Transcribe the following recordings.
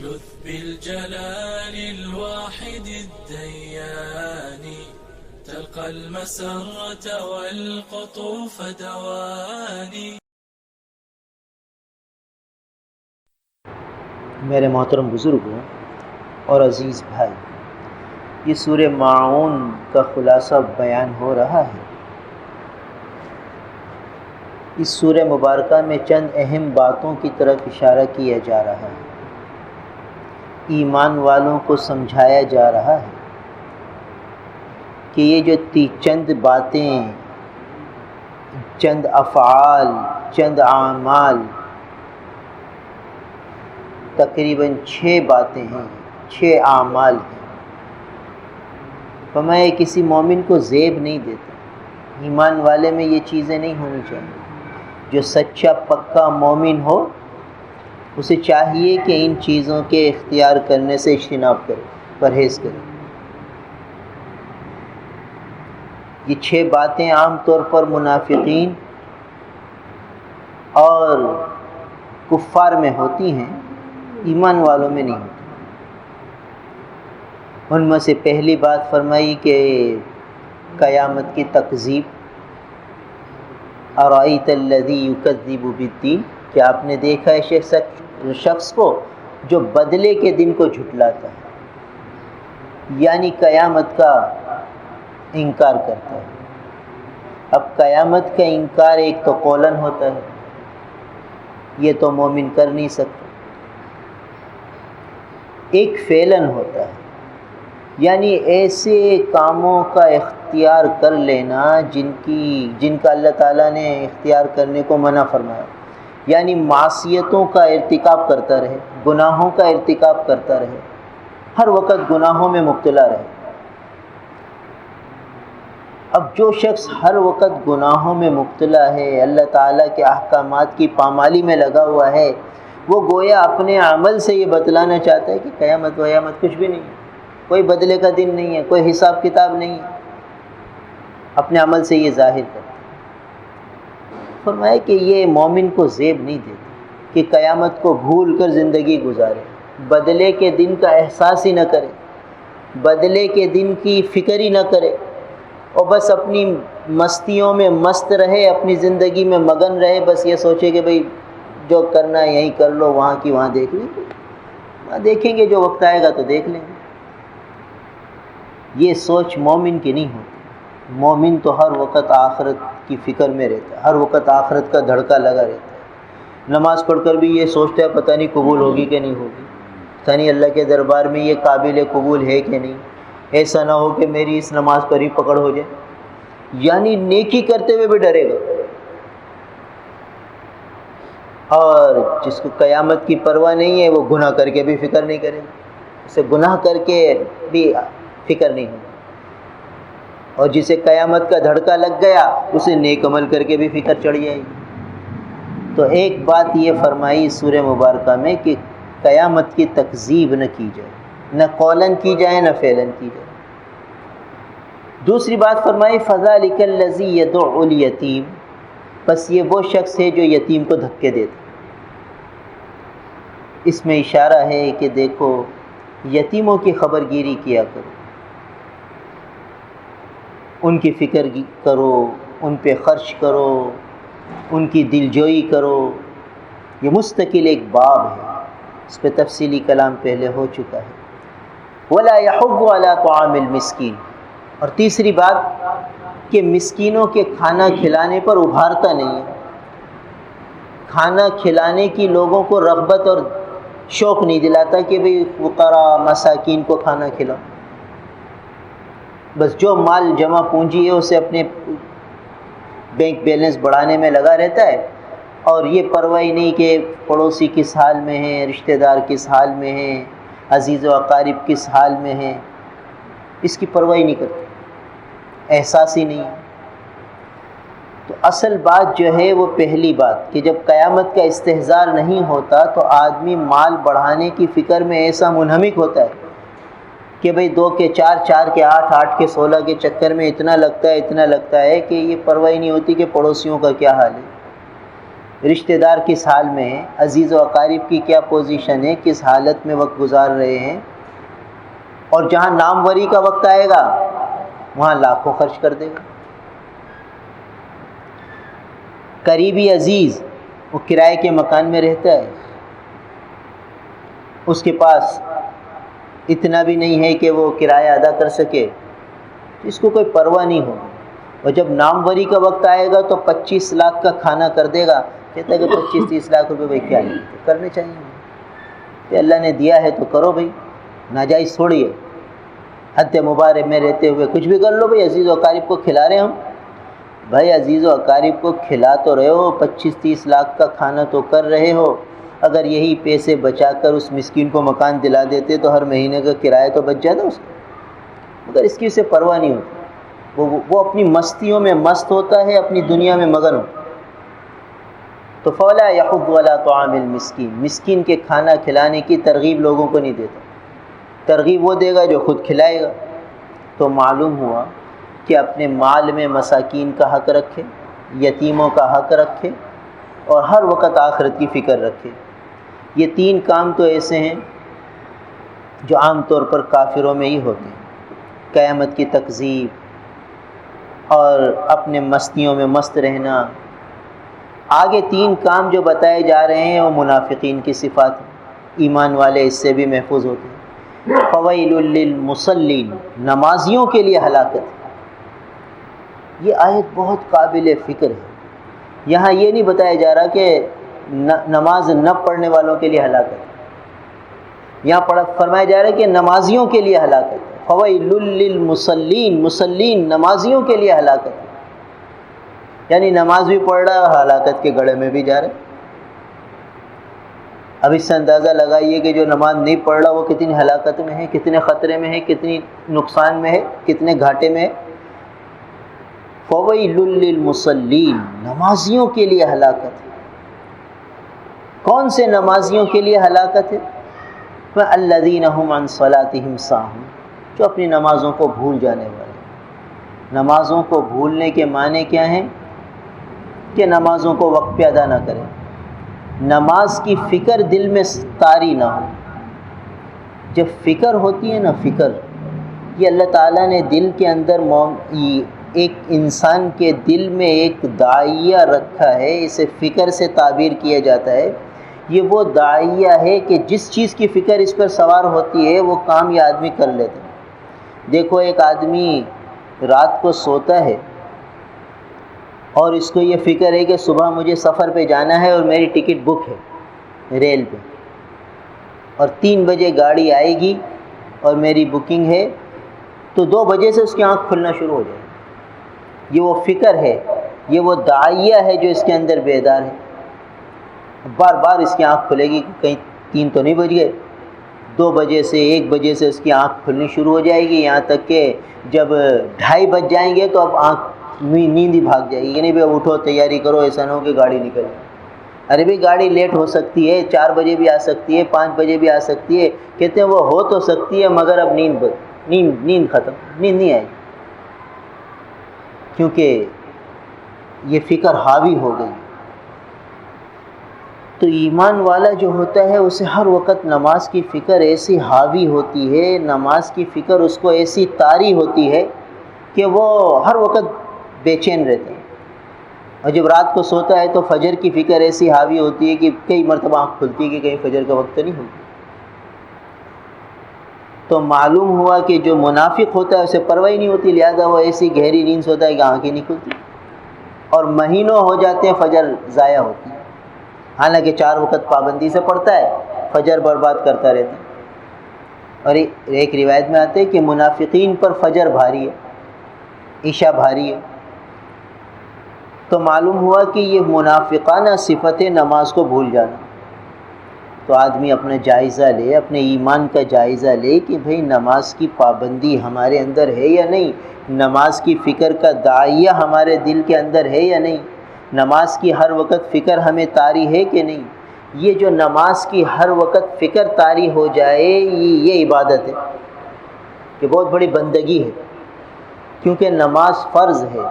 لذ بالجلال الواحد الديان تلقى المسرة والقطوف دواني. میرے محترم بزرگوں اور عزیز بھائی، یہ سورہ ماعون کا خلاصہ بیان ہو رہا ہے۔ اس سورہ مبارکہ میں چند اہم باتوں کی طرف اشارہ کیا جا رہا ہے، ایمان والوں کو سمجھایا جا رہا ہے کہ یہ جو چند باتیں، چند افعال، چند اعمال، تقریباً 6 باتیں ہیں، 6 اعمال ہیں، فرمایا کسی مومن کو زیب نہیں دیتا، ایمان والے میں یہ چیزیں نہیں ہونی چاہیے۔ جو سچا پکا مومن ہو اسے چاہیے کہ ان چیزوں کے اختیار کرنے سے اجتناب کرے، پرہیز کرے۔ یہ 6 باتیں عام طور پر منافقین اور کفار میں ہوتی ہیں، ایمان والوں میں نہیں ہوتی۔ ان میں سے پہلی بات فرمائی کہ قیامت کی تکذیب، ارأیت الذی یکذب بالدین، کہ آپ نے دیکھا ہے شخص کو جو بدلے کے دن کو جھٹلاتا ہے، یعنی قیامت کا انکار کرتا ہے۔ اب قیامت کا انکار ایک تو قولاً ہوتا ہے، یہ تو مومن کر نہیں سکتا، ایک فعلاً ہوتا ہے، یعنی ایسے کاموں کا اختیار کر لینا جن کا اللہ تعالیٰ نے اختیار کرنے کو منع فرمایا، یعنی معصیتوں کا ارتکاب کرتا رہے، گناہوں کا ارتکاب کرتا رہے، ہر وقت گناہوں میں مبتلا رہے۔ اب جو شخص ہر وقت گناہوں میں مبتلا ہے، اللہ تعالیٰ کے احکامات کی پامالی میں لگا ہوا ہے، وہ گویا اپنے عمل سے یہ بتلانا چاہتا ہے کہ قیامت ویامت کچھ بھی نہیں ہے، کوئی بدلے کا دن نہیں ہے، کوئی حساب کتاب نہیں ہے، اپنے عمل سے یہ ظاہر کرتا ہے۔ فرمایا کہ یہ مومن کو زیب نہیں دیتا کہ قیامت کو بھول کر زندگی گزارے، بدلے کے دن کا احساس ہی نہ کرے، بدلے کے دن کی فکر ہی نہ کرے، اور بس اپنی مستیوں میں مست رہے، اپنی زندگی میں مگن رہے، بس یہ سوچے کہ بھئی جو کرنا ہے یہیں کر لو، وہاں کی وہاں دیکھ لیں گے، وہاں دیکھیں گے، جو وقت آئے گا تو دیکھ لیں گے۔ یہ سوچ مومن کی نہیں ہوتی۔ مومن تو ہر وقت آخرت کی فکر میں رہتا ہے، ہر وقت آخرت کا دھڑکا لگا رہتا ہے۔ نماز پڑھ کر بھی یہ سوچتا ہے پتہ نہیں قبول ہوگی کہ نہیں ہوگی، پتہ نہیں اللہ کے دربار میں یہ قابل قبول ہے کہ نہیں، ایسا نہ ہو کہ میری اس نماز پر ہی پکڑ ہو جائے، یعنی نیکی کرتے ہوئے بھی ڈرے گا۔ اور جس کو قیامت کی پرواہ نہیں ہے وہ گناہ کر کے بھی فکر نہیں کرے گا، اسے گناہ کر کے بھی فکر نہیں ہوگی، اور جسے قیامت کا دھڑکا لگ گیا اسے نیک عمل کر کے بھی فکر چڑھ جائے گی۔ تو ایک بات یہ فرمائی سورہ مبارکہ میں کہ قیامت کی تکذیب نہ کی جائے، نہ قولاً کی جائے نہ فعلاً کی جائے۔ دوسری بات فرمائی فَذَلِكَ الَّذِي يَدُعُّ الْيَتِيمَ، بس یہ وہ شخص ہے جو یتیم کو دھکے دیتا۔ اس میں اشارہ ہے کہ دیکھو یتیموں کی خبر گیری کیا کرو، ان کی فکر کرو، ان پہ خرچ کرو، ان کی دلجوئی کرو۔ یہ مستقل ایک باب ہے، اس پہ تفصیلی کلام پہلے ہو چکا ہے۔ وَلَا يَحُضُّ عَلَىٰ طَعَامِ الْمِسْكِينِ، اور تیسری بات کہ مسکینوں کے کھانا کھلانے پر ابھارتا نہیں ہے، کھانا کھلانے کی لوگوں کو رغبت اور شوق نہیں دلاتا کہ بھئی فقراء مساکین کو کھانا کھلاؤ، بس جو مال جمع پونجی ہے اسے اپنے بینک بیلنس بڑھانے میں لگا رہتا ہے، اور یہ پرواہ نہیں کہ پڑوسی کس حال میں ہیں، رشتہ دار کس حال میں ہیں، عزیز و اقارب کس حال میں ہیں، اس کی پرواہ نہیں کرتے، احساس ہی نہیں ہے۔ تو اصل بات جو ہے وہ پہلی بات کہ جب قیامت کا استحضار نہیں ہوتا تو آدمی مال بڑھانے کی فکر میں ایسا منہمک ہوتا ہے کہ بھئی 2 کے 4، 4 کے 8، 8 کے 16 کے چکر میں اتنا لگتا ہے کہ یہ پرواہ نہیں ہوتی کہ پڑوسیوں کا کیا حال ہے۔ رشتہ دار کس حال میں ہیں، عزیز و اقارب کی کیا پوزیشن ہے، کس حالت میں وقت گزار رہے ہیں، اور جہاں ناموری کا وقت آئے گا وہاں لاکھوں خرچ کر دے گا۔ قریبی عزیز وہ کرائے کے مکان میں رہتا ہے، اس کے پاس اتنا بھی نہیں ہے کہ وہ کرایہ ادا کر سکے، اس کو کوئی پرواہ نہیں ہوگی، اور جب ناموری کا وقت آئے گا تو 25 لاکھ کا کھانا کر دے گا، کہتا ہے کہ 25-30 لاکھ روپے بھائی کیا نہیں کرنے چاہیے، کہ اللہ نے دیا ہے تو کرو بھائی، ناجائز تھوڑی ہے، حد مبارک میں رہتے ہوئے کچھ بھی کر لو بھائی، عزیز و اقارب کو کھلا رہے ہم، بھائی عزیز و اقارب کو کھلا تو رہے ہو، 25-30 لاکھ کا کھانا تو کر رہے ہو، اگر یہی پیسے بچا کر اس مسکین کو مکان دلا دیتے تو ہر مہینے کا کرایہ تو بچ جاتا اس کا، مگر اس کی اسے پرواہ نہیں ہوتی، وہ اپنی مستیوں میں مست ہوتا ہے، اپنی دنیا میں مگن ہوتا ہے۔ تو فولا یحض ولا طعام المسکین، مسکین کے کھانا کھلانے کی ترغیب لوگوں کو نہیں دیتا، ترغیب وہ دے گا جو خود کھلائے گا۔ تو معلوم ہوا کہ اپنے مال میں مساکین کا حق رکھے، یتیموں کا حق رکھے، اور ہر وقت آخرت کی فکر رکھے۔ یہ 3 کام تو ایسے ہیں جو عام طور پر کافروں میں ہی ہوتے ہیں، قیامت کی تکذیب اور اپنے مستیوں میں مست رہنا۔ آگے 3 کام جو بتائے جا رہے ہیں وہ منافقین کی صفات ہیں، ایمان والے اس سے بھی محفوظ ہوتے ہیں۔ فویل للمصلین، نمازیوں کے لیے ہلاکت۔ یہ آیت بہت قابل فکر ہے، یہاں یہ نہیں بتایا جا رہا کہ نماز نہ پڑھنے والوں کے لیے ہلاکت، یہاں فرمایا جا رہا ہے کہ نمازیوں کے لیے ہلاکت۔ فویل للمصلین، مصلین نمازیوں کے لیے ہلاکت، یعنی نماز بھی پڑھ رہا ہے، ہلاکت کے گڑھے میں بھی جا رہا ہے۔ اب اس سے اندازہ لگائیے کہ جو نماز نہیں پڑھ رہا وہ کتنی ہلاکت میں ہے، کتنے خطرے میں ہے، کتنی نقصان میں ہے، کتنے گھاٹے میں ہے۔ فویل للمصلین، نمازیوں کے لیے ہلاکت ہے۔ کون سے نمازیوں کے لیے ہلاکت ہے؟ الذین هم عن صلاتهم ساہون، جو اپنی نمازوں کو بھول جانے والے۔ نمازوں کو بھولنے کے معنی کیا ہیں؟ کہ نمازوں کو وقت پہ ادا نہ کریں، نماز کی فکر دل میں طاری نہ ہو۔ جب فکر ہوتی ہے نا، فکر یہ اللہ تعالیٰ نے دل کے اندر ایک انسان کے دل میں ایک داعیہ رکھا ہے، اسے فکر سے تعبیر کیا جاتا ہے۔ یہ وہ داعیہ ہے کہ جس چیز کی فکر اس پر سوار ہوتی ہے وہ کام یہ آدمی کر لیتا ہے۔ دیکھو ایک آدمی رات کو سوتا ہے اور اس کو یہ فکر ہے کہ صبح مجھے سفر پہ جانا ہے اور میری ٹکٹ بک ہے ریل پہ، اور 3 بجے گاڑی آئے گی اور میری بکنگ ہے، تو 2 بجے سے اس کی آنکھ کھلنا شروع ہو جائے۔ یہ وہ فکر ہے، یہ وہ داعیہ ہے جو اس کے اندر بیدار ہے۔ بار بار اس کی آنکھ کھلے گی، کہیں 3 تو نہیں بج گئے، 2 بجے سے 1 بجے سے اس کی آنکھ کھلنی شروع ہو جائے گی، یہاں تک کہ جب 2:30 بج جائیں گے تو اب نیند ہی بھاگ جائے گی، یعنی بھائی اٹھو تیاری کرو، ایسا نہ ہو کہ گاڑی نکل جائے۔ ارے بھائی گاڑی لیٹ ہو سکتی ہے، 4 بجے بھی آ سکتی ہے، 5 بجے بھی آ سکتی ہے، کہتے ہیں وہ ہو تو سکتی ہے مگر اب نیند ختم، نیند نہیں آئے گی، کیونکہ یہ فکر حاوی ہو گئی۔ تو ایمان والا جو ہوتا ہے اسے ہر وقت نماز کی فکر ایسی حاوی ہوتی ہے، نماز کی فکر اس کو ایسی طاری ہوتی ہے کہ وہ ہر وقت بے چین رہتا ہے، اور جب رات کو سوتا ہے تو فجر کی فکر ایسی حاوی ہوتی ہے کہ کئی مرتبہ آنکھ کھلتی ہے کہ کہیں فجر کا وقت نہیں ہوگا۔ تو معلوم ہوا کہ جو منافق ہوتا ہے اسے پرواہ نہیں ہوتی، لہذا وہ ایسی گہری نیند سوتا ہے کہ آنکھیں نہیں کھلتی، اور مہینوں ہو جاتے ہیں فجر ضائع ہوتی ہے، حالانکہ 4 وقت پابندی سے پڑھتا ہے، فجر برباد کرتا رہتا ہے۔ اور ایک روایت میں آتے ہے کہ منافقین پر فجر بھاری ہے، عشاء بھاری ہے۔ تو معلوم ہوا کہ یہ منافقانہ صفت ہے نماز کو بھول جانا۔ تو آدمی اپنا جائزہ لے، اپنے ایمان کا جائزہ لے کہ بھئی نماز کی پابندی ہمارے اندر ہے یا نہیں، نماز کی فکر کا داعیہ ہمارے دل کے اندر ہے یا نہیں، نماز کی ہر وقت فکر ہمیں طاری ہے کہ نہیں۔ یہ جو نماز کی ہر وقت فکر طاری ہو جائے یہ عبادت ہے، یہ بہت بڑی بندگی ہے، کیونکہ نماز فرض ہے،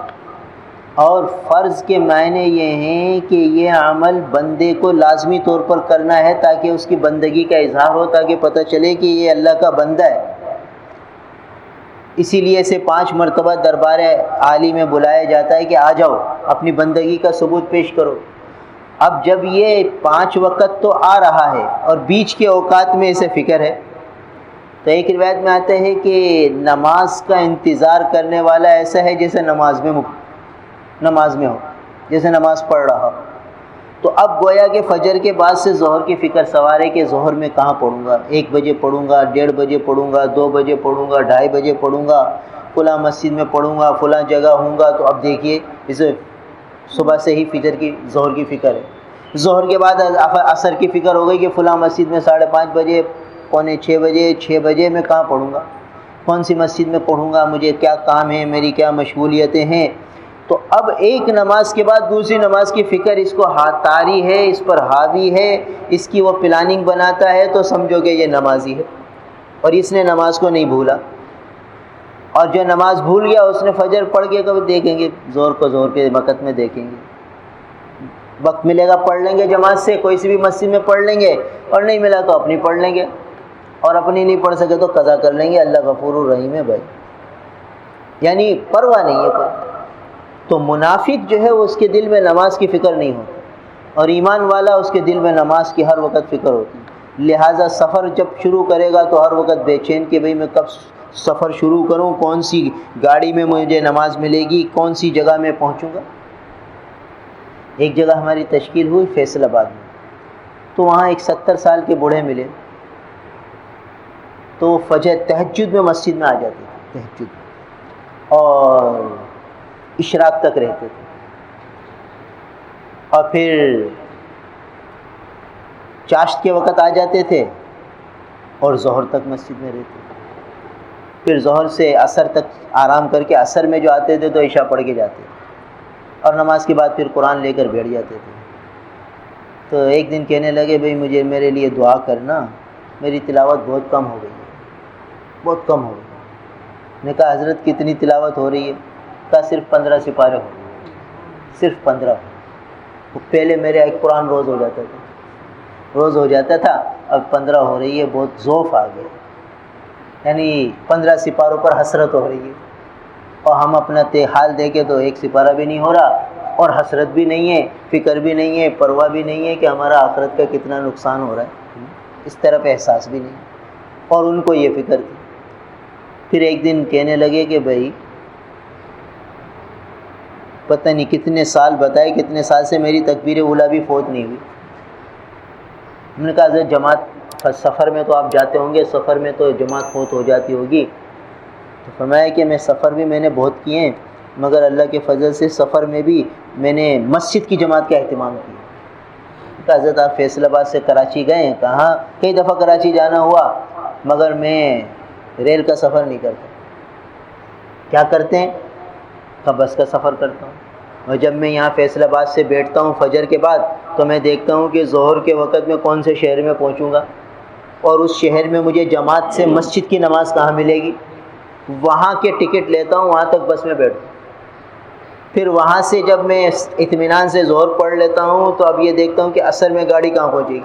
اور فرض کے معنی یہ ہیں کہ یہ عمل بندے کو لازمی طور پر کرنا ہے تاکہ اس کی بندگی کا اظہار ہو، تاکہ پتہ چلے کہ یہ اللہ کا بندہ ہے۔ اسی لیے اسے 5 مرتبہ دربار عالی میں بلایا جاتا ہے کہ آ جاؤ اپنی بندگی کا ثبوت پیش کرو۔ اب جب یہ 5 وقت تو آ رہا ہے اور بیچ کے اوقات میں اسے فکر ہے، تو ایک روایت میں آتا ہے کہ نماز کا انتظار کرنے والا ایسا ہے جیسے نماز میں ہو، جیسے نماز پڑھ رہا ہو۔ تو اب گویا کہ فجر کے بعد سے ظہر کی فکر سوار ہے کہ ظہر میں کہاں پڑھوں گا، 1 بجے پڑھوں گا، 1:30 بجے پڑھوں گا، 2 بجے پڑھوں گا، 2:30 بجے پڑھوں گا، فلاں مسجد میں پڑھوں گا، فلاں جگہ ہوں گا۔ تو اب دیکھیے اسے صبح سے ہی ظہر کی فکر ہے۔ ظہر کے بعد عصر کی فکر ہو گئی کہ فلاں مسجد میں 5:30 بجے، 5:45 بجے، 6 بجے میں کہاں پڑھوں گا، کون سی مسجد میں پڑھوں گا، مجھے کیا کام ہے، میری کیا مشغولیتیں ہیں۔ تو اب ایک نماز کے بعد دوسری نماز کی فکر اس کو طاری ہے، اس پر حاوی ہے، اس کی وہ پلاننگ بناتا ہے، تو سمجھو کہ یہ نمازی ہے اور اس نے نماز کو نہیں بھولا۔ اور جو نماز بھول گیا اس نے فجر پڑھ کے کبھی دیکھیں گے، ظہر کو ظہر کے وقت میں دیکھیں گے، وقت ملے گا پڑھ لیں گے جماعت سے، کوئی سی بھی مسجد میں پڑھ لیں گے، اور نہیں ملا تو اپنی پڑھ لیں گے، اور اپنی نہیں پڑھ سکے تو قضا کر لیں گے۔ اللہ غفور الرحیم ہے بھائی، یعنی پرواہ نہیں ہے کوئی۔ تو منافق جو ہے اس کے دل میں نماز کی فکر نہیں ہوتی، اور ایمان والا اس کے دل میں نماز کی ہر وقت فکر ہوتی ہے۔ لہٰذا سفر جب شروع کرے گا تو ہر وقت بے چین کہ بھئی میں کب سفر شروع کروں، کون سی گاڑی میں مجھے نماز ملے گی، کون سی جگہ میں پہنچوں گا۔ ایک جگہ ہماری تشکیل ہوئی فیصل آباد میں، تو وہاں ایک 70 سال کے بوڑھے ملے، تو وہ فجر تہجد میں مسجد میں آ جاتے تھے، تہجد اور اشراق تک رہتے تھے، اور پھر چاشت کے وقت آ جاتے تھے اور ظہر تک مسجد میں رہتے تھے، پھر ظہر سے عصر تک آرام کر کے عصر میں جو آتے تھے تو عشاء پڑھ کے جاتے تھے، اور نماز کے بعد پھر قرآن لے کر بیٹھ جاتے تھے۔ تو ایک دن کہنے لگے بھئی مجھے میرے لیے دعا کرنا، میری تلاوت بہت کم ہو گئی ہے، بہت کم ہو گئی۔ میں نے کہا حضرت کتنی تلاوت ہو رہی ہے؟ کہا صرف 15 سپارے ہو رہے ہیں، صرف 15۔ پہلے میرے ایک قرآن روز ہو جاتا تھا، اب 15 ہو رہی ہے، بہت ذوف آ گیا، یعنی 15 سپاروں پر حسرت ہو رہی ہے، اور ہم اپنا حال دیکھیں تو 1 سپارہ بھی نہیں ہو رہا، اور حسرت بھی نہیں ہے، فکر بھی نہیں ہے، پرواہ بھی نہیں ہے کہ ہمارا آخرت کا کتنا نقصان ہو رہا ہے، اس طرف احساس بھی نہیں، اور ان کو یہ فکر تھی۔ پھر ایک دن کہنے لگے کہ بھائی پتہ نہیں کتنے سال بتائے، کتنے سال سے میری تکبیر اولیٰ بھی فوت نہیں ہوئی۔ ہم نے کہا حضرت جماعت سفر میں تو آپ جاتے ہوں گے، سفر میں تو جماعت فوت ہو جاتی ہوگی۔ تو فرمایا کہ میں سفر بھی میں نے بہت کیے ہیں، مگر اللہ کے فضل سے سفر میں بھی میں نے مسجد کی جماعت کا اہتمام کیا۔ کہا حضرت آپ فیصل آباد سے کراچی گئے ہیں؟ کہا ہاں کئی دفعہ کراچی جانا ہوا، مگر میں ریل کا سفر نہیں کرتا۔ کیا کرتے ہیں؟ کہا بس کا سفر کرتا ہوں، اور جب میں یہاں فیصل آباد سے بیٹھتا ہوں فجر کے بعد تو میں دیکھتا ہوں کہ ظہر کے وقت میں کون سے شہر میں پہنچوں گا، اور اس شہر میں مجھے جماعت سے مسجد کی نماز کہاں ملے گی، وہاں کے ٹکٹ لیتا ہوں، وہاں تک بس میں بیٹھتا ہوں۔ پھر وہاں سے جب میں اطمینان سے ظہر پڑھ لیتا ہوں تو اب یہ دیکھتا ہوں کہ عصر میں گاڑی کہاں پہنچے گی،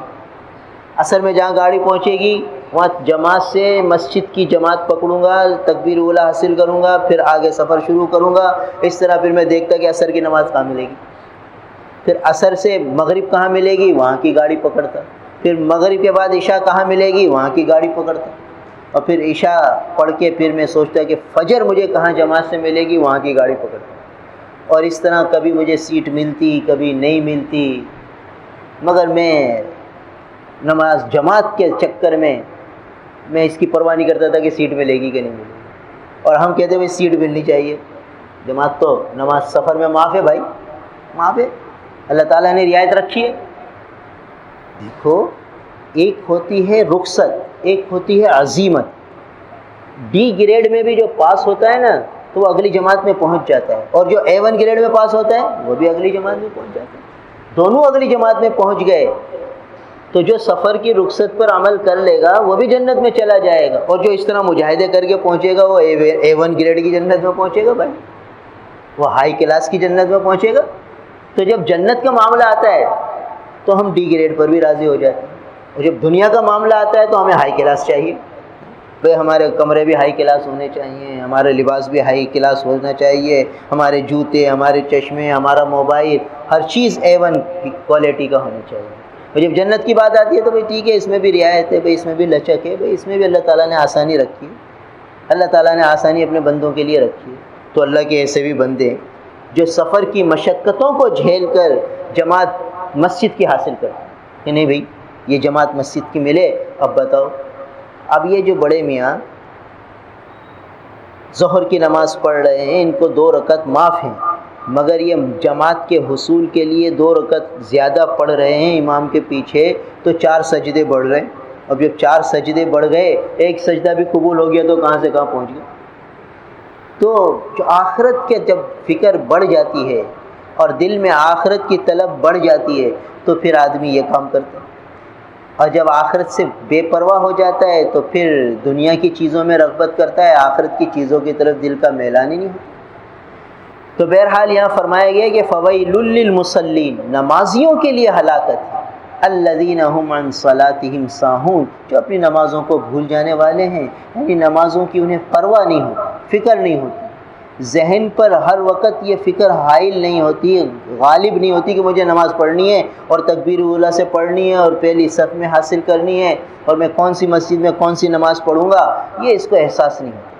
عصر میں جہاں گاڑی پہنچے گی وہاں جماعت سے مسجد کی جماعت پکڑوں گا، تکبیر اولیٰ حاصل کروں گا، پھر آگے سفر شروع کروں گا۔ اس طرح پھر میں دیکھتا کہ عصر کی نماز کہاں ملے گی، پھر عصر سے مغرب کہاں ملے گی، وہاں کی گاڑی پکڑتا، پھر مغرب کے بعد عشاء کہاں ملے گی، وہاں کی گاڑی پکڑتا، اور پھر عشاء پڑھ کے پھر میں سوچتا کہ فجر مجھے کہاں جماعت سے ملے گی، وہاں کی گاڑی پکڑتا، اور اس طرح کبھی مجھے سیٹ ملتی کبھی نہیں ملتی، مگر میں نماز جماعت کے چکر میں اس کی پرواہ نہیں کرتا تھا کہ سیٹ ملے گی کہ نہیں ملے گی۔ اور ہم کہتے ہیں سیٹ ملنی چاہیے، جماعت تو نماز سفر میں معاف ہے بھائی، معاف ہے، اللہ تعالیٰ نے رعایت رکھی ہے۔ دیکھو ایک ہوتی ہے رخصت، ایک ہوتی ہے عزیمت۔ ڈی گریڈ میں بھی جو پاس ہوتا ہے نا تو وہ اگلی جماعت میں پہنچ جاتا ہے، اور جو A1 گریڈ میں پاس ہوتا ہے وہ بھی اگلی جماعت میں پہنچ جاتا ہے، دونوں اگلی جماعت میں پہنچ گئے۔ تو جو سفر کی رخصت پر عمل کر لے گا وہ بھی جنت میں چلا جائے گا، اور جو اس طرح مجاہدے کر کے پہنچے گا وہ A1 گریڈ کی جنت میں پہنچے گا بھائی۔ وہ ہائی کلاس کی جنت میں پہنچے گا. تو جب جنت کا معاملہ آتا ہے تو ہم ڈی گریڈ پر بھی راضی ہو جاتے ہیں، اور جب دنیا کا معاملہ آتا ہے تو ہمیں ہائی کلاس چاہیے. بھائی ہمارے کمرے بھی ہائی کلاس ہونے چاہیے، ہمارے لباس بھی ہائی کلاس ہونا چاہیے، ہمارے جوتے، ہمارے چشمے، ہمارا موبائل، ہر چیز A1 کوالٹی کا ہونا چاہیے. اور جب جنت کی بات آتی ہے تو بھائی ٹھیک ہے، اس میں بھی رعایت ہے، بھائی اس میں بھی لچک ہے، بھائی اس میں بھی اللہ تعالیٰ نے آسانی رکھی ہے، اللہ تعالیٰ نے آسانی اپنے بندوں کے لیے رکھی ہے. تو اللہ کے ایسے بھی بندے جو سفر کی مشقتوں کو جھیل کر جماعت مسجد کی حاصل کرتے ہیں کہ نہیں بھائی یہ جماعت مسجد کی ملے. اب بتاؤ، اب یہ جو بڑے میاں ظہر کی نماز پڑھ رہے ہیں، ان کو 2 رکعت معاف ہیں، مگر یہ جماعت کے حصول کے لیے 2 رکعت زیادہ پڑھ رہے ہیں امام کے پیچھے، تو 4 سجدے بڑھ رہے ہیں. اب جب 4 سجدے بڑھ گئے، ایک سجدہ بھی قبول ہو گیا تو کہاں سے کہاں پہنچ گیا. تو جو آخرت کے جب فکر بڑھ جاتی ہے اور دل میں آخرت کی طلب بڑھ جاتی ہے تو پھر آدمی یہ کام کرتا ہے. اور جب آخرت سے بے پرواہ ہو جاتا ہے تو پھر دنیا کی چیزوں میں رغبت کرتا ہے، آخرت کی چیزوں کی طرف دل کا میلان ہی نہیں ہوتا. تو بہرحال یہاں فرمایا گیا کہ فویل للمصلین، نمازیوں کے لیے ہلاکت ہے، الذین هم عن صلاتهم ساہون، جو اپنی نمازوں کو بھول جانے والے ہیں، یعنی نمازوں کی انہیں پرواہ نہیں ہوتی، فکر نہیں ہوتی، ذہن پر ہر وقت یہ فکر حائل نہیں ہوتی، غالب نہیں ہوتی کہ مجھے نماز پڑھنی ہے اور تکبیر اولیٰ سے پڑھنی ہے اور پہلی صف میں حاصل کرنی ہے اور میں کون سی مسجد میں کون سی نماز پڑھوں گا، یہ اس کو احساس نہیں ہوتا.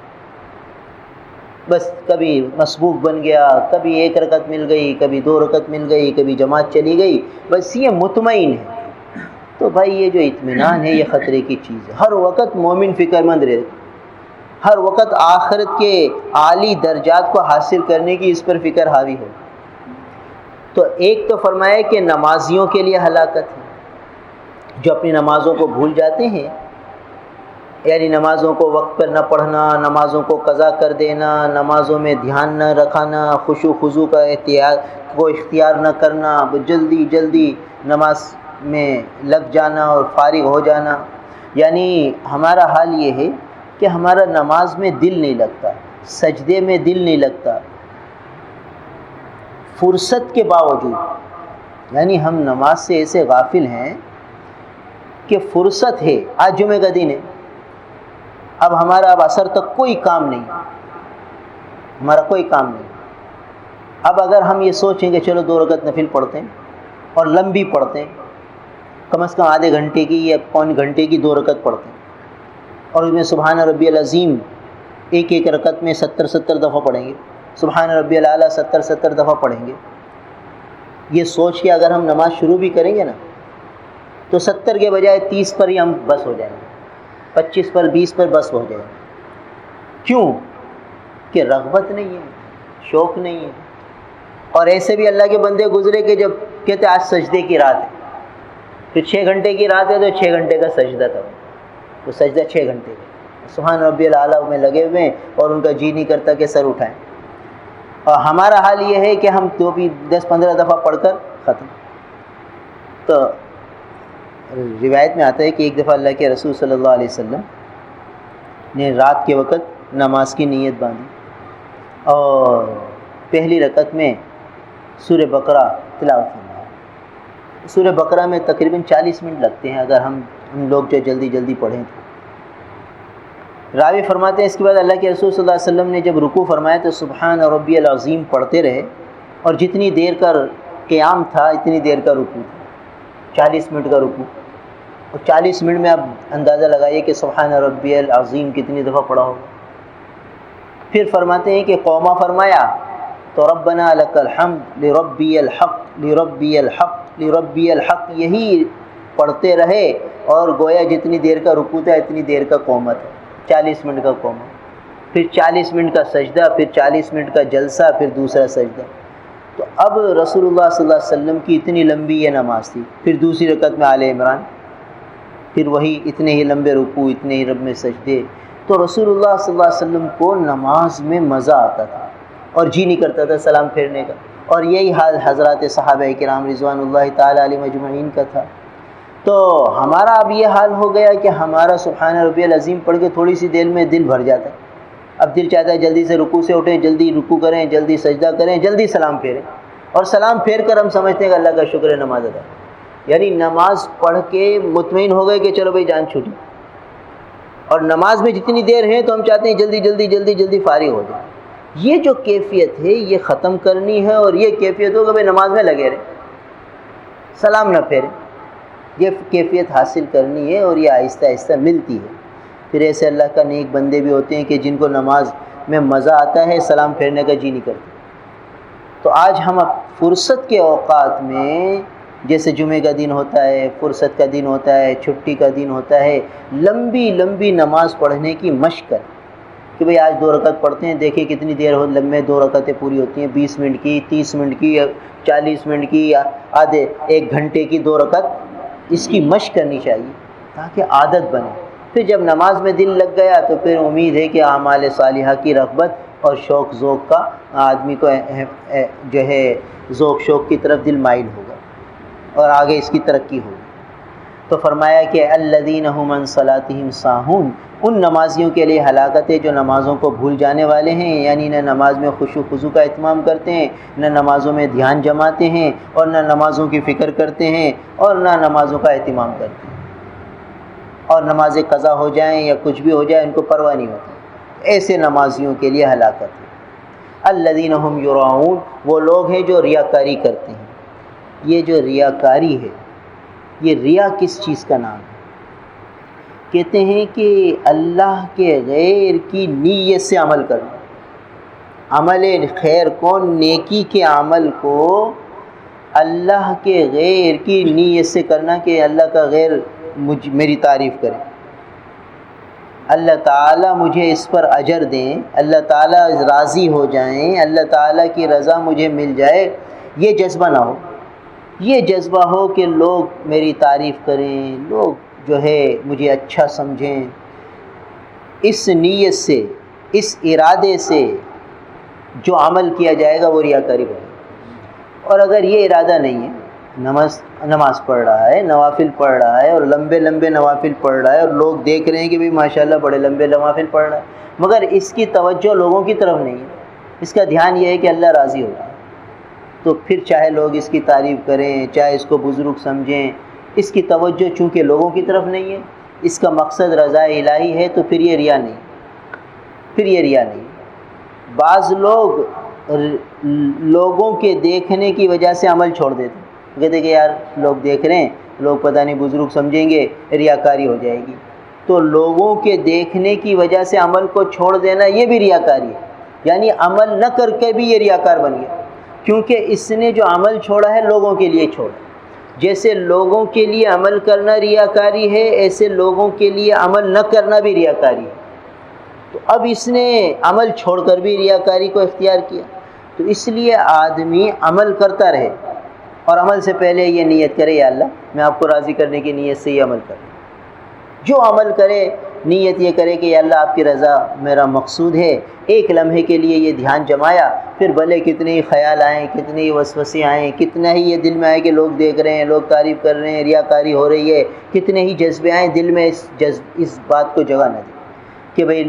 بس کبھی مسبوق بن گیا، کبھی 1 رکعت مل گئی، کبھی 2 رکعت مل گئی، کبھی جماعت چلی گئی، بس یہ مطمئن ہے. تو بھائی یہ جو اطمینان ہے یہ خطرے کی چیز ہے. ہر وقت مومن فکر مند رہے، ہر وقت آخرت کے عالی درجات کو حاصل کرنے کی اس پر فکر حاوی ہو. تو ایک تو فرمایا کہ نمازیوں کے لیے ہلاکت ہے، جو اپنی نمازوں کو بھول جاتے ہیں، یعنی نمازوں کو وقت پر نہ پڑھنا، نمازوں کو قضا کر دینا، نمازوں میں دھیان نہ رکھنا، خشوع خضوع کا اختیار نہ کرنا، جلدی جلدی نماز میں لگ جانا اور فارغ ہو جانا. یعنی ہمارا حال یہ ہے کہ ہمارا نماز میں دل نہیں لگتا، سجدے میں دل نہیں لگتا، فرصت کے باوجود. یعنی ہم نماز سے ایسے غافل ہیں کہ فرصت ہے، آج جمعہ کا دن ہے، اب ہمارا عصر تک کوئی کام نہیں، ہمارا کوئی کام نہیں. اب اگر ہم یہ سوچیں کہ چلو 2 رکعت نفل پڑھتے ہیں اور لمبی پڑھتے ہیں، کم از کم آدھے گھنٹے کی یا پونے گھنٹے کی 2 رکعت پڑھتے ہیں، اور اس میں سبحان ربی العظیم ایک رکعت میں 70 دفعہ پڑھیں گے، سبحان ربی الاعلیٰ 70 دفعہ پڑھیں گے. یہ سوچ کے اگر ہم نماز شروع بھی کریں گے نا تو 70 کے بجائے 30 پر ہی ہم بس ہو جائیں گے، 25 پر 20 پر بس ہو جائیں گے. کیوں؟ کہ رغبت نہیں ہے، شوق نہیں ہے. اور ایسے بھی اللہ کے بندے گزرے کہ جب کہتے آج سجدے کی رات ہے، پھر 6 گھنٹے کی رات ہے تو 6 گھنٹے کا سجدہ تھا، تو سجدہ 6 گھنٹے کا، سبحان ربی الاعلیٰ میں لگے ہوئے ہیں اور ان کا جی نہیں کرتا کہ سر اٹھائیں. اور ہمارا حال یہ ہے کہ ہم تو بھی 10-15 دفعہ پڑھ کر ختم. تو روایت میں آتا ہے کہ ایک دفعہ اللہ کے رسول صلی اللہ علیہ وسلم نے رات کے وقت نماز کی نیت باندھی اور پہلی رکعت میں سورہ بقرہ تلاوت فرمایا. سورہ بقرہ میں تقریباً 40 منٹ لگتے ہیں اگر ہم لوگ جو جلدی جلدی پڑھیں تو. راوی فرماتے ہیں اس کے بعد اللہ کے رسول صلی اللہ علیہ وسلم نے جب رکوع فرمایا تو سبحان ربی العظیم پڑھتے رہے، اور جتنی دیر کا قیام تھا اتنی دیر کا رکوع تھا، 40 منٹ کا رکوع. اور 40 منٹ میں آپ اندازہ لگائیے کہ سبحان ربی العظیم کتنی دفعہ پڑھا ہوگا. پھر فرماتے ہیں کہ قوما فرمایا تو ربنا لک الحمد لربی الحق لربی الحق لربی الحق، یہی پڑھتے رہے، اور گویا جتنی دیر کا رکوع تھا اتنی دیر کا قوما تھا، 40 منٹ کا قوما، پھر 40 منٹ کا سجدہ، پھر 40 منٹ کا جلسہ، پھر دوسرا سجدہ. تو اب رسول اللہ صلی اللہ علیہ وسلم کی اتنی لمبی یہ نماز تھی. پھر دوسری رکعت میں آل عمران، پھر وہی اتنے ہی لمبے رکوع، اتنے ہی رب میں سجدے. تو رسول اللہ صلی اللہ علیہ وسلم کو نماز میں مزہ آتا تھا اور جی نہیں کرتا تھا سلام پھیرنے کا. اور یہی حال حضرات صحابہ کرام رضوان اللہ تعالیٰ علیہ مجمعین کا تھا. تو ہمارا اب یہ حال ہو گیا کہ ہمارا سبحان ربی العظیم پڑھ کے تھوڑی سی دیر میں دل بھر جاتا ہے، اب دل چاہتا ہے جلدی سے رکوع سے اٹھیں، جلدی رکوع کریں، جلدی سجدہ کریں، جلدی سلام پھیریں، اور سلام پھیر کر ہم سمجھتے ہیں کہ اللہ کا شکر ہے نماز ادا، یعنی نماز پڑھ کے مطمئن ہو گئے کہ چلو بھائی جان چھوٹی، اور نماز میں جتنی دیر ہے تو ہم چاہتے ہیں جلدی جلدی جلدی جلدی فارغ ہو جائیں۔ یہ جو کیفیت ہے یہ ختم کرنی ہے، اور یہ کیفیت ہو کہ بھائی نماز میں لگے رہیں، سلام نہ پھیریں، یہ کیفیت حاصل کرنی ہے، اور یہ آہستہ آہستہ ملتی ہے۔ پھر ایسے اللہ کا نیک بندے بھی ہوتے ہیں کہ جن کو نماز میں مزہ آتا ہے، سلام پھیرنے کا جی نہیں کرتے۔ تو آج ہم فرصت کے اوقات میں، جیسے جمعے کا دن ہوتا ہے، فرصت کا دن ہوتا ہے، چھٹی کا دن ہوتا ہے، لمبی لمبی نماز پڑھنے کی مشق کریں کہ بھئی آج 2 رکعت پڑھتے ہیں، دیکھیں کتنی دیر ہو، لمبے 2 رکعتیں پوری ہوتی ہیں، 20 منٹ کی، 30 منٹ کی، 40 منٹ کی، یا آدھے 1 گھنٹے کی 2 رکعت، اس کی مشق کرنی چاہیے تاکہ عادت بنے۔ پھر جب نماز میں دل لگ گیا تو پھر امید ہے کہ اعمال صالحہ کی رغبت اور شوق ذوق کا آدمی کو جو ہے ذوق شوق کی طرف دل مائل ہوگا، اور آگے اس کی ترقی ہوگی۔ تو فرمایا کہ الذین هم عن صلاتهم ساہون، ان نمازیوں کے لیے ہلاکت ہے جو نمازوں کو بھول جانے والے ہیں، یعنی نہ نماز میں خشوع و خضوع کا اہتمام کرتے ہیں، نہ نمازوں میں دھیان جماتے ہیں، اور نہ نمازوں کی فکر کرتے ہیں، اور نہ نمازوں کا اہتمام کرتے ہیں، اور نمازیں قضا ہو جائیں یا کچھ بھی ہو جائے ان کو پرواہ نہیں ہوتی۔ ایسے نمازیوں کے لیے ہلاکت ہے۔ الذین هم یراؤون، وہ لوگ ہیں جو ریاکاری کرتے ہیں۔ یہ جو ریاکاری ہے، یہ ریا کس چیز کا نام ہے؟ کہتے ہیں کہ اللہ کے غیر کی نیت سے عمل کرنا، عمل خیر کو، نیکی کے عمل کو اللہ کے غیر کی نیت سے کرنا کہ اللہ کا غیر میری تعریف کرے، اللہ تعالیٰ مجھے اس پر اجر دیں، اللہ تعالیٰ راضی ہو جائیں، اللہ تعالیٰ کی رضا مجھے مل جائے، یہ جذبہ نہ ہو۔ یہ جذبہ ہو کہ لوگ میری تعریف کریں، لوگ جو ہے مجھے اچھا سمجھیں، اس نیت سے، اس ارادے سے جو عمل کیا جائے گا وہ ریاکاری بنے۔ اور اگر یہ ارادہ نہیں ہے، نماز پڑھ رہا ہے، نوافل پڑھ رہا ہے، اور لمبے لمبے نوافل پڑھ رہا ہے، اور لوگ دیکھ رہے ہیں کہ بھئی ماشاءاللہ بڑے لمبے نوافل پڑھ رہا ہے، مگر اس کی توجہ لوگوں کی طرف نہیں ہے، اس کا دھیان یہ ہے کہ اللہ راضی ہو جائے، تو پھر چاہے لوگ اس کی تعریف کریں، چاہے اس کو بزرگ سمجھیں، اس کی توجہ چونکہ لوگوں کی طرف نہیں ہے، اس کا مقصد رضا الہی ہے، تو پھر یہ ریا نہیں، پھر یہ ریا نہیں۔ بعض لوگ لوگوں کے دیکھنے کی وجہ سے عمل چھوڑ دیتے ہیں، کہتے کہ یار لوگ دیکھ رہے ہیں، لوگ پتہ نہیں بزرگ سمجھیں گے، ریاکاری ہو جائے گی۔ تو لوگوں کے دیکھنے کی وجہ سے عمل کو چھوڑ دینا یہ بھی ریاکاری ہے، یعنی عمل نہ کر کے بھی یہ ریاکار بن گیا، کیونکہ اس نے جو عمل چھوڑا ہے لوگوں کے لیے چھوڑا۔ جیسے لوگوں کے لیے عمل کرنا ریاکاری ہے، ایسے لوگوں کے لیے عمل نہ کرنا بھی ریاکاری ہے۔ تو اب اس نے عمل چھوڑ کر بھی ریاکاری کو اختیار کیا، تو اس لیے آدمی عمل کرتا رہے، اور عمل سے پہلے یہ نیت کرے یا اللہ میں آپ کو راضی کرنے کی نیت سے یہ عمل کروں۔ جو عمل کرے نیت یہ کرے کہ یا اللہ آپ کی رضا میرا مقصود ہے، ایک لمحے کے لیے یہ دھیان جمایا، پھر بھلے کتنے ہی خیال آئیں، کتنے ہی وسوسے آئیں، کتنا ہی یہ دل میں آئے کہ لوگ دیکھ رہے ہیں، لوگ تعریف کر رہے ہیں، ریاکاری ہو رہی ہے، کتنے ہی جذبے آئیں، دل میں اس بات کو جگہ نہ دے کہ بھئی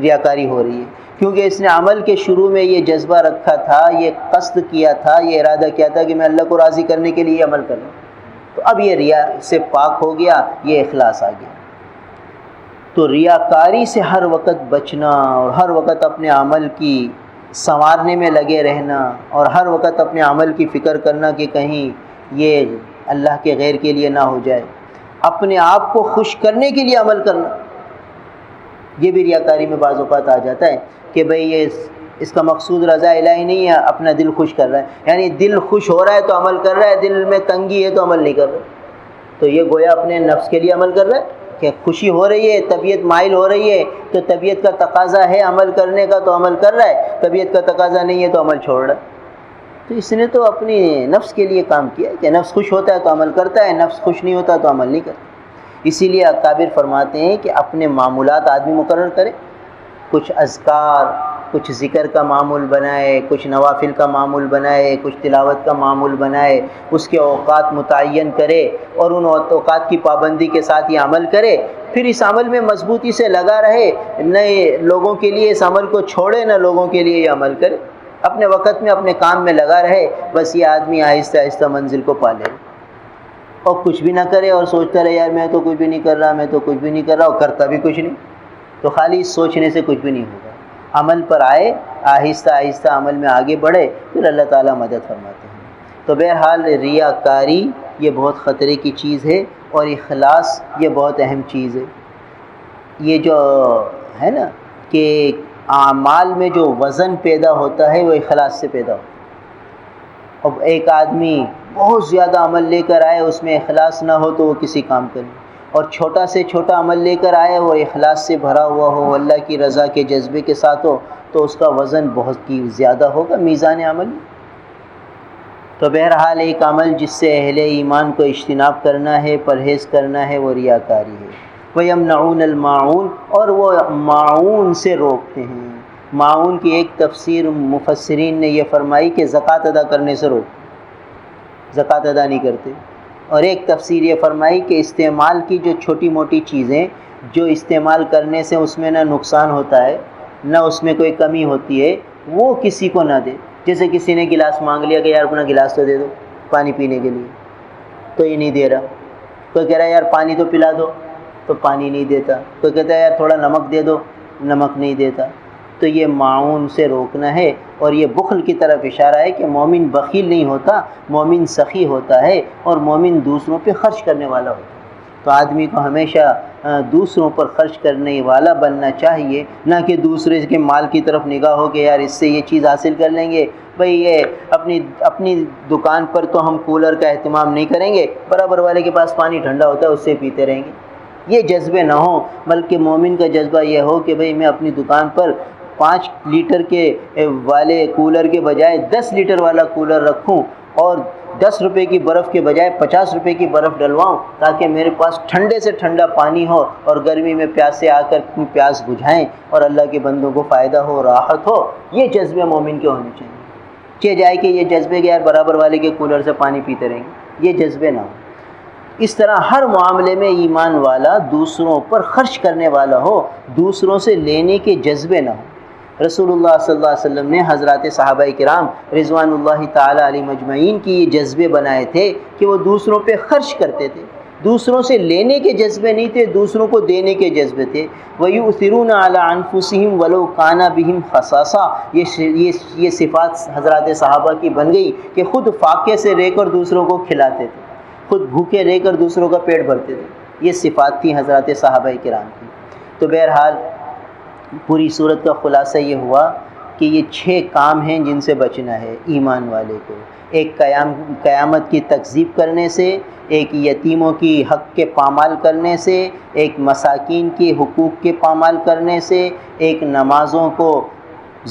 ریاکاری ہو رہی ہے، کیونکہ اس نے عمل کے شروع میں یہ جذبہ رکھا تھا، یہ قصد کیا تھا، یہ ارادہ کیا تھا کہ میں اللہ کو راضی کرنے کے لیے عمل کروں، تو اب یہ ریا سے پاک ہو گیا، یہ اخلاص آ گیا۔ تو ریاکاری سے ہر وقت بچنا، اور ہر وقت اپنے عمل کی سنوارنے میں لگے رہنا، اور ہر وقت اپنے عمل کی فکر کرنا کہ کہیں یہ اللہ کے غیر کے لیے نہ ہو جائے، اپنے آپ کو خوش کرنے کے لیے عمل کرنا، یہ بھی ریاکاری میں بعض اوقات آ جاتا ہے کہ بھئی یہ اس کا مقصود رضا الہی نہیں ہے، اپنا دل خوش کر رہا ہے، یعنی دل خوش ہو رہا ہے تو عمل کر رہا ہے، دل میں تنگی ہے تو عمل نہیں کر رہا، تو یہ گویا اپنے نفس کے لیے عمل کر رہا ہے کہ خوشی ہو رہی ہے، طبیعت مائل ہو رہی ہے تو طبیعت کا تقاضا ہے عمل کرنے کا تو عمل کر رہا ہے، طبیعت کا تقاضا نہیں ہے تو عمل چھوڑ رہا ہے۔ تو اس نے تو اپنی نفس کے لیے کام کیا کہ نفس خوش ہوتا ہے تو عمل کرتا ہے، نفس خوش نہیں ہوتا تو عمل نہیں کرتا۔ اسی لیے اکابر فرماتے ہیں کہ اپنے معمولات آدمی مقرر کرے، کچھ اذکار، کچھ ذکر کا معمول بنائے، کچھ نوافل کا معمول بنائے، کچھ تلاوت کا معمول بنائے، اس کے اوقات متعین کرے اور ان اوقات کی پابندی کے ساتھ یہ عمل کرے، پھر اس عمل میں مضبوطی سے لگا رہے، نئے لوگوں کے لیے اس عمل کو چھوڑے، نہ لوگوں کے لیے یہ عمل کرے، اپنے وقت میں اپنے کام میں لگا رہے، بس یہ آدمی آہستہ آہستہ منزل کو پا لے، اور کچھ بھی نہ کرے اور سوچتا رہے یار میں تو کچھ بھی نہیں کر رہا، میں تو کچھ بھی نہیں کر رہا، اور کرتا بھی کچھ نہیں، تو خالی سوچنے سے کچھ بھی نہیں ہوگا۔ عمل پر آئے، آہستہ آہستہ عمل میں آگے بڑھے، پھر اللہ تعالیٰ مدد فرماتے ہیں۔ تو بہرحال ریاکاری یہ بہت خطرے کی چیز ہے، اور اخلاص یہ بہت اہم چیز ہے۔ یہ جو ہے نا کہ اعمال میں جو وزن پیدا ہوتا ہے وہ اخلاص سے پیدا ہوتا ہے۔ اب ایک آدمی بہت زیادہ عمل لے کر آئے، اس میں اخلاص نہ ہو تو وہ کسی کام کا نہیں، اور چھوٹا سے چھوٹا عمل لے کر آئے اور اخلاص سے بھرا ہوا ہو، اللہ کی رضا کے جذبے کے ساتھ ہو، تو اس کا وزن بہت ہی زیادہ ہوگا میزان عمل۔ تو بہرحال ایک عمل جس سے اہل ایمان کو اجتناب کرنا ہے، پرہیز کرنا ہے، وہ ریاکاری ہے۔ وَيَمْنَعُونَ الْمَاعُونَ، اور وہ معاون سے روکتے ہیں۔ معاون کی ایک تفسیر مفسرین نے یہ فرمائی کہ زکوٰۃ ادا کرنے سے روک، زکوٰۃ ادا نہیں کرتے، اور ایک تفسیر یہ فرمائی کہ استعمال کی جو چھوٹی موٹی چیزیں جو استعمال کرنے سے اس میں نہ نقصان ہوتا ہے نہ اس میں کوئی کمی ہوتی ہے، وہ کسی کو نہ دے۔ جیسے کسی نے گلاس مانگ لیا کہ یار اپنا گلاس تو دے دو پانی پینے کے لیے، تو یہ نہیں دے رہا۔ کوئی کہہ رہا ہے یار پانی تو پلا دو، تو پانی نہیں دیتا۔ کوئی کہتا ہے یار تھوڑا نمک دے دو، نمک نہیں دیتا۔ تو یہ معاون سے روکنا ہے، اور یہ بخل کی طرف اشارہ ہے کہ مومن بخیل نہیں ہوتا، مومن سخی ہوتا ہے، اور مومن دوسروں پہ خرچ کرنے والا ہوتا ہے۔ تو آدمی کو ہمیشہ دوسروں پر خرچ کرنے والا بننا چاہیے، نہ کہ دوسرے کے مال کی طرف نگاہ ہو کہ یار اس سے یہ چیز حاصل کر لیں گے، بھئی یہ اپنی دکان پر تو ہم کولر کا اہتمام نہیں کریں گے، برابر والے کے پاس پانی ٹھنڈا ہوتا ہے اس سے پیتے رہیں گے۔ یہ جذبے نہ ہوں، بلکہ مومن کا جذبہ یہ ہو کہ بھئی میں اپنی دکان پر 5 لیٹر کے والے کولر کے بجائے 10 لیٹر والا کولر رکھوں، اور 10 روپے کی برف کے بجائے 50 روپے کی برف ڈلواؤں، تاکہ میرے پاس ٹھنڈے سے ٹھنڈا پانی ہو، اور گرمی میں پیاسے آ کر اپنی پیاس بجھائیں، اور اللہ کے بندوں کو فائدہ ہو، راحت ہو۔ یہ جذبے مومن کے ہونے چاہیے۔ کہ جائے کہ یہ جذبے کہ یار برابر والے کے کولر سے پانی پیتے رہیں گے، یہ جذبے نہ ہو۔ اس طرح ہر معاملے میں ایمان والا دوسروں پر خرچ کرنے والا ہو، دوسروں سے لینے کے جذبے نہ ہو۔ رسول اللہ صلی اللہ علیہ وسلم نے حضرات صحابہ کرام رضوان اللہ تعالی علیہم اجمعین کی یہ جذبے بنائے تھے کہ وہ دوسروں پہ خرچ کرتے تھے، دوسروں سے لینے کے جذبے نہیں تھے، دوسروں کو دینے کے جذبے تھے۔ وَيُؤْثِرُونَ عَلَىٰ أَنفُسِهِمْ وَلَوْ كَانَ بِهِمْ خَصَاصَةٌ، یہ صفات حضرات صحابہ کی بن گئی کہ خود فاقے سے رہ کر دوسروں کو کھلاتے تھے، خود بھوکے رہ کر دوسروں کا پیٹ بھرتے تھے۔ یہ صفات تھی حضرات صحابہ کرام کی۔ تو بہرحال پوری صورت کا خلاصہ یہ ہوا کہ یہ 6 کام ہیں جن سے بچنا ہے ایمان والے کو۔ ایک قیامت کی تکذیب کرنے سے، ایک یتیموں کی حق کے پامال کرنے سے، ایک مساکین کے حقوق کے پامال کرنے سے، ایک نمازوں کو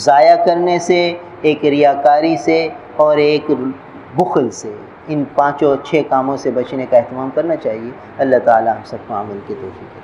ضائع کرنے سے، ایک ریاکاری سے، اور ایک بخل سے۔ ان 5 اور 6 کاموں سے بچنے کا اہتمام کرنا چاہیے۔ اللہ تعالی ہم سب کو عمل کی توفیق دے۔